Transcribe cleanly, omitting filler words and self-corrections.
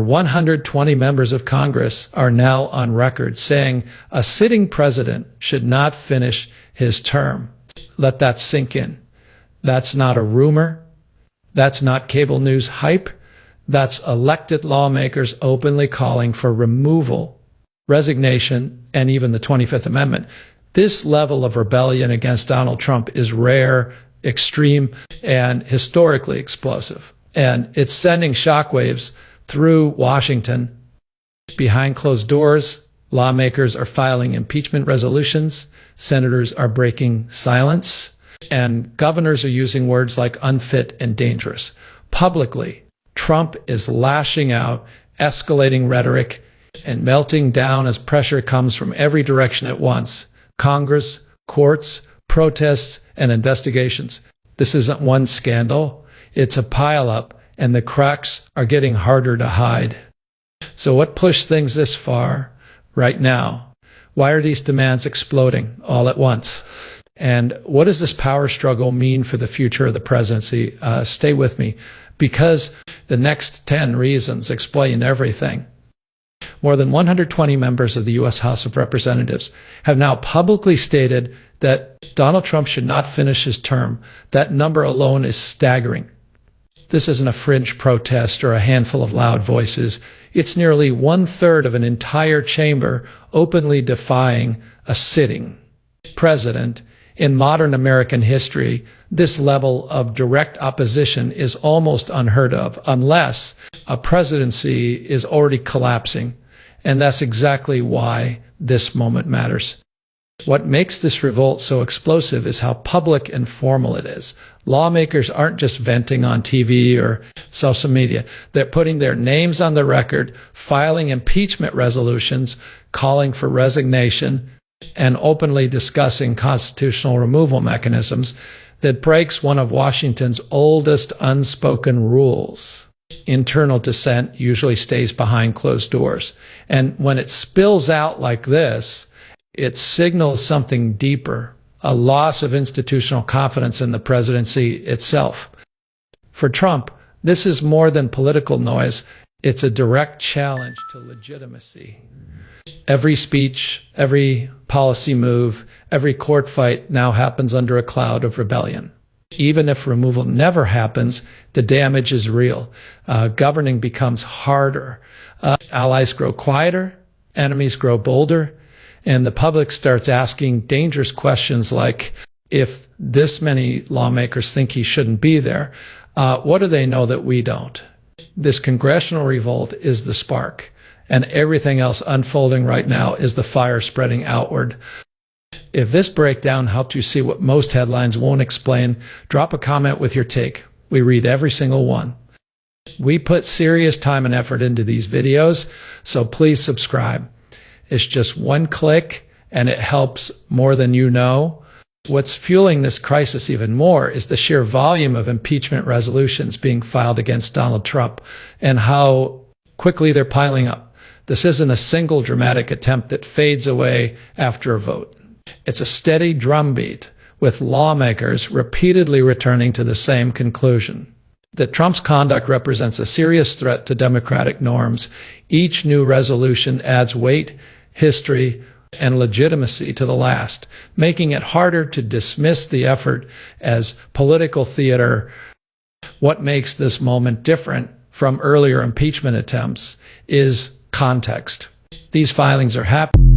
120 members of Congress are now on record saying a sitting president should not finish his term. Let that sink in. That's not a rumor. That's not cable news hype. That's elected lawmakers openly calling for removal, resignation, and even the 25th Amendment. This level of rebellion against Donald Trump is rare, extreme, and historically explosive. And it's sending shockwaves through Washington. Behind closed doors, lawmakers are filing impeachment resolutions, senators are breaking silence, and governors are using words like unfit and dangerous. Publicly, Trump is lashing out, escalating rhetoric, and melting down as pressure comes from every direction at once. Congress, courts, protests, and investigations. This isn't one scandal. It's a pileup, and the cracks are getting harder to hide. So what pushed things this far right now? Why are these demands exploding all at once? And what does this power struggle mean for the future of the presidency? Stay with me, because the next 10 reasons explain everything. More than 120 members of the U.S. House of Representatives have now publicly stated that Donald Trump should not finish his term. That number alone is staggering. This isn't a fringe protest or a handful of loud voices. It's nearly 1/3 of an entire chamber openly defying a sitting president. In modern American history, this level of direct opposition is almost unheard of, unless a presidency is already collapsing. And that's exactly why this moment matters. What makes this revolt so explosive is how public and formal it is. Lawmakers aren't just venting on TV or social media. They're putting their names on the record, filing impeachment resolutions, calling for resignation, and openly discussing constitutional removal mechanisms that breaks one of Washington's oldest unspoken rules. Internal dissent usually stays behind closed doors. And when it spills out like this, it signals something deeper, a loss of institutional confidence in the presidency itself. For Trump, this is more than political noise. It's a direct challenge to legitimacy. Every speech, every policy move, every court fight now happens under a cloud of rebellion. Even if removal never happens, the damage is real. Governing becomes harder. Allies grow quieter, enemies grow bolder, and the public starts asking dangerous questions like, if this many lawmakers think he shouldn't be there, what do they know that we don't? This congressional revolt is the spark, and everything else unfolding right now is the fire spreading outward. If this breakdown helped you see what most headlines won't explain, drop a comment with your take. We read every single one. We put serious time and effort into these videos, so please subscribe. It's just one click, and it helps more than you know. What's fueling this crisis even more is the sheer volume of impeachment resolutions being filed against Donald Trump and how quickly they're piling up. This isn't a single dramatic attempt that fades away after a vote. It's a steady drumbeat, with lawmakers repeatedly returning to the same conclusion: that Trump's conduct represents a serious threat to democratic norms. Each new resolution adds weight, history, and legitimacy to the last, making it harder to dismiss the effort as political theater. What makes this moment different from earlier impeachment attempts is context. These filings are happening